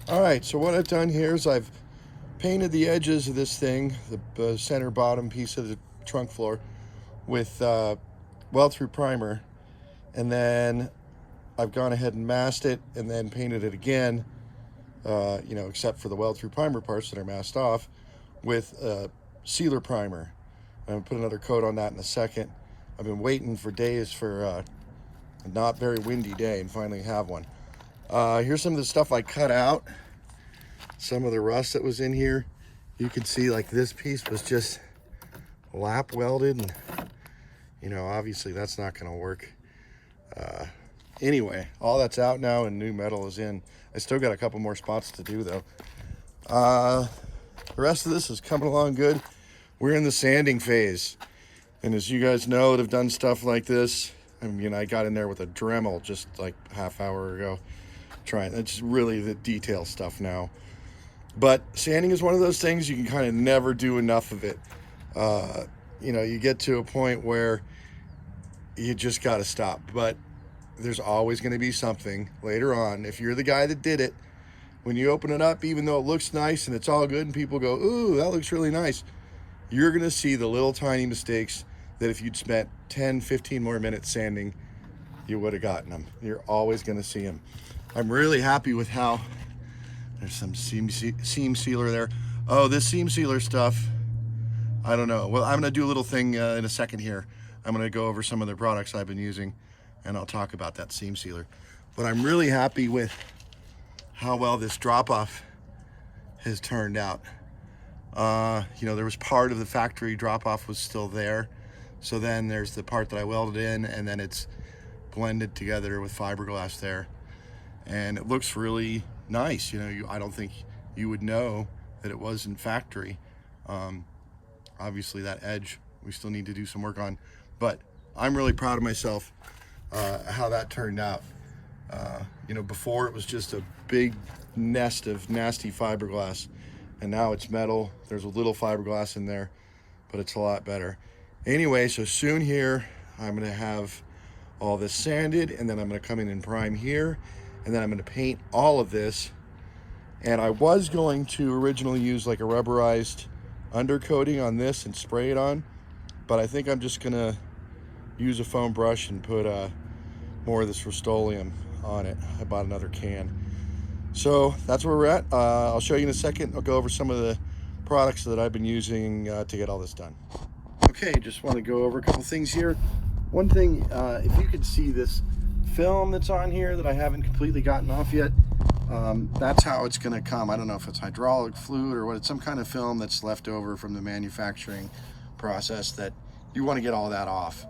All right, so what I've done here is I've painted the edges of this thing, the center bottom piece of the trunk floor, with weld-through primer, and then I've gone ahead and masked it and then painted it again, except for the weld-through primer parts that are masked off, with sealer primer. I'm going to put another coat on that in a second. I've been waiting for days for a not very windy day and finally have one. Here's some of the stuff I cut out. Some of the rust that was in here. You can see like this piece was just lap welded, and obviously that's not going to work. Anyway, all that's out now and new metal is in. I still got a couple more spots to do though. The rest of this is coming along good. We're in the sanding phase, and as you guys know that have done stuff like this, I got in there with a Dremel just like half hour ago trying. It's really the detail stuff now. But sanding is one of those things you can kind of never do enough of it. You get to a point where you just got to stop. But there's always going to be something later on. If you're the guy that did it, when you open it up, even though it looks nice and it's all good and people go, ooh, that looks really nice, you're going to see the little tiny mistakes that if you'd spent 10, 15 more minutes sanding, you would have gotten them. You're always going to see them. I'm really happy with how there's some seam sealer there. Oh, this seam sealer stuff, I don't know. Well, I'm going to do a little thing in a second here. I'm going to go over some of the products I've been using, and I'll talk about that seam sealer. But I'm really happy with how well this drop-off has turned out. There was part of the factory drop-off was still there. So then there's the part that I welded in, and then it's blended together with fiberglass there. And it looks really nice. I don't think you would know that it was in factory. Obviously that edge we still need to do some work on, but I'm really proud of myself how that turned out. Before it was just a big nest of nasty fiberglass, and now it's metal. There's a little fiberglass in there, but it's a lot better. Anyway, so soon here I'm going to have all this sanded, and then I'm going to come in and prime here, and then I'm going to paint all of this. And I was going to originally use like a rubberized undercoating on this and spray it on, but I think I'm just going to use a foam brush and put more of this Rust-Oleum on it. I bought another can. So that's where we're at. I'll show you in a second. I'll go over some of the products that I've been using to get all this done. Okay, just want to go over a couple things here. One thing, if you could see this film that's on here that I haven't completely gotten off yet, that's how it's going to come. I don't know if it's hydraulic fluid or what. It's some kind of film that's left over from the manufacturing process that you want to get all that off.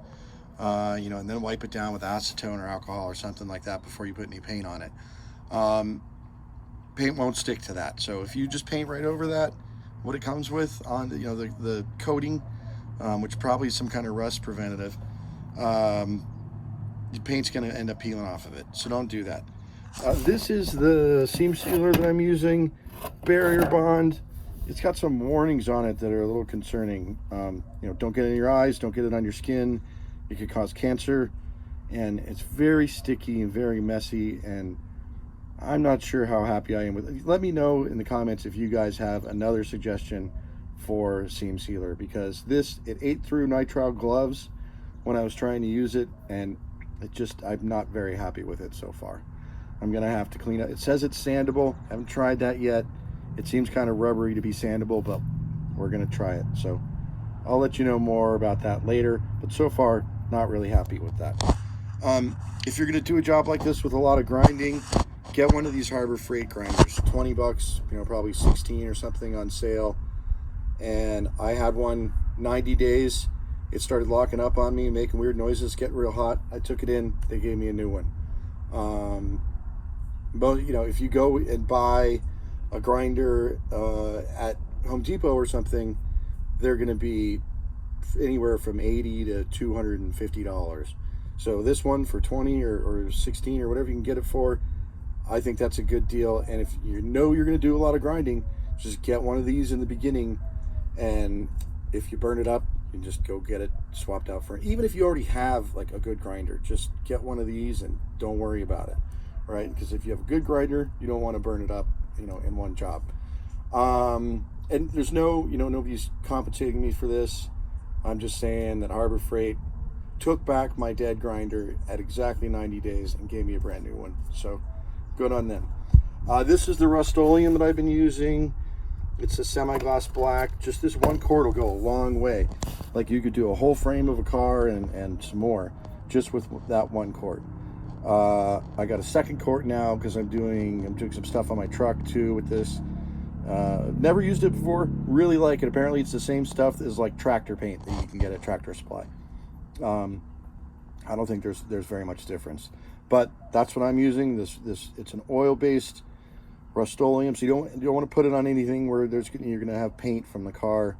And then wipe it down with acetone or alcohol or something like that before you put any paint on it. Paint won't stick to that. So if you just paint right over that, what it comes with on the coating, which probably is some kind of rust preventative, the paint's going to end up peeling off of it. So don't do that. This is the seam sealer that I'm using, Barrier Bond. It's got some warnings on it that are a little concerning. Don't get it in your eyes, don't get it on your skin. It could cause cancer, and it's very sticky and very messy, and I'm not sure how happy I am with it. Let me know in the comments if you guys have another suggestion for seam sealer, because it ate through nitrile gloves when I was trying to use it, and I'm not very happy with it so far. I'm gonna have to clean it. It says it's sandable. Haven't tried that yet. It seems kind of rubbery to be sandable, but we're gonna try it. So I'll let you know more about that later, but so far not really happy with that. If you're gonna do a job like this with a lot of grinding, get one of these Harbor Freight grinders. 20 bucks, probably 16 or something on sale. And I had one 90 days. It started locking up on me, making weird noises, getting real hot. I took it in, they gave me a new one. But if you go and buy a grinder at Home Depot or something, they're gonna be anywhere from $80 to $250. So this one for 20 or 16 or whatever you can get it for, I think that's a good deal. And if you're going to do a lot of grinding, just get one of these in the beginning, and if you burn it up, you can just go get it swapped out for it. Even if you already have like a good grinder, just get one of these and don't worry about it. right? Because if you have a good grinder, you don't want to burn it up, in one job. And there's nobody's compensating me for this. I'm just saying that Harbor Freight took back my dead grinder at exactly 90 days and gave me a brand new one. So good on them. This is the Rust-Oleum that I've been using. It's a semi-gloss black. Just this one quart will go a long way. Like you could do a whole frame of a car and some more just with that one quart. I got a second quart now because I'm doing some stuff on my truck too with this. Never used it before. Really like it. Apparently it's the same stuff as like tractor paint that you can get at Tractor Supply. I don't think there's very much difference, but that's what I'm using. This it's an oil-based Rust-Oleum, so you don't want to put it on anything where you're going to have paint from the car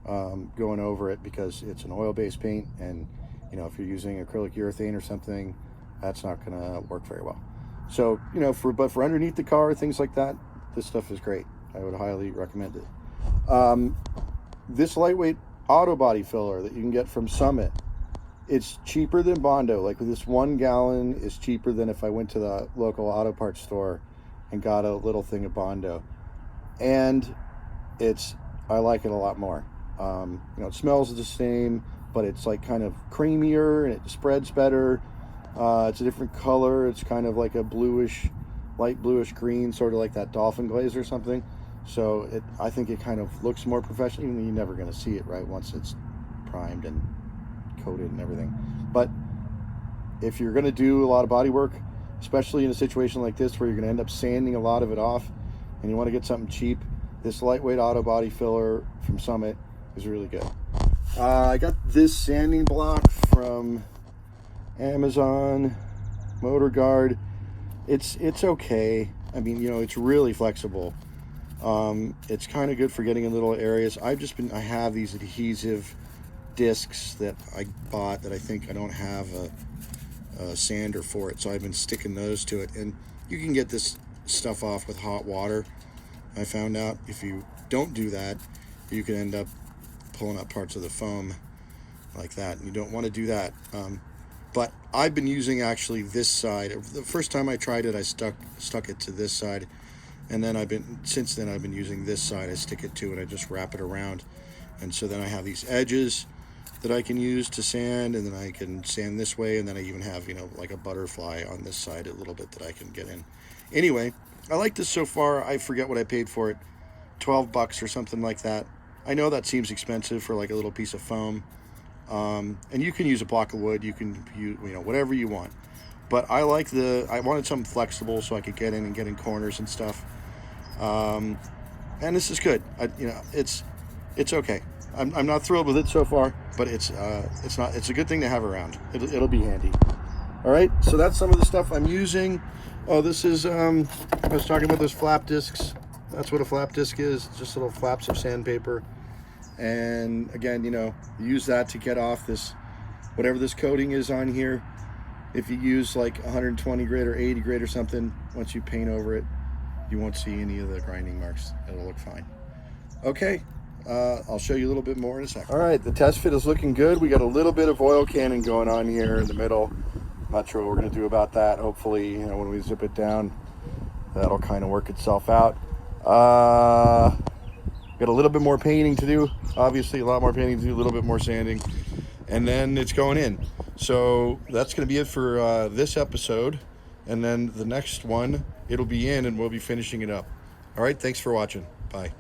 going over it, because it's an oil-based paint, and if you're using acrylic urethane or something, that's not going to work very well. So but for underneath the car, things like that, this stuff is great. I would highly recommend it. This lightweight auto body filler that you can get from Summit, it's cheaper than Bondo. Like this 1 gallon is cheaper than if I went to the local auto parts store and got a little thing of Bondo, and I like it a lot more. It smells the same, but it's like kind of creamier and it spreads better. It's a different color. It's kind of like a light bluish green, sort of like that dolphin glaze or something. So I think it kind of looks more professional. Even though you're never going to see it right once it's primed and coated and everything. But if you're going to do a lot of body work, especially in a situation like this where you're going to end up sanding a lot of it off and you want to get something cheap, this lightweight auto body filler from Summit is really good. I got this sanding block from Amazon, Motor Guard. It's okay. I mean, it's really flexible. It's kind of good for getting in little areas. I have these adhesive discs that I bought that I think I don't have a sander for it, so I've been sticking those to it, and you can get this stuff off with hot water. I found out if you don't do that, you can end up pulling up parts of the foam like that, and you don't want to do that. But I've been using actually this side. The first time I tried it, I stuck it to this side, and then since then I've been using this side. I stick it to it, I just wrap it around, and so then I have these edges that I can use to sand, and then I can sand this way, and then I even have like a butterfly on this side a little bit that I can get in. Anyway, I like this so far. I forget what I paid for it, $12 or something like that. I know that seems expensive for like a little piece of foam, and you can use a block of wood, you can use whatever you want, but I wanted something flexible so I could get in and get in corners and stuff, and this is good. It's okay. I'm not thrilled with it so far, but it's a good thing to have around. It'll be handy. All right, so that's some of the stuff I'm using. Oh, this is I was talking about those flap discs. That's what a flap disc is, just little flaps of sandpaper. And again, use that to get off this, whatever this coating is on here. If you use like 120 grit or 80 grit or something, once you paint over it, you won't see any of the grinding marks. It'll look fine. Okay. I'll show you a little bit more in a second. All right, the test fit is looking good. We got a little bit of oil cannon going on here in the middle. Not sure what we're going to do about that. Hopefully, when we zip it down, that'll kind of work itself out. Got a little bit more painting to do. Obviously, a lot more painting to do, a little bit more sanding. And then it's going in. So that's going to be it for this episode. And then the next one, it'll be in and we'll be finishing it up. All right, thanks for watching. Bye.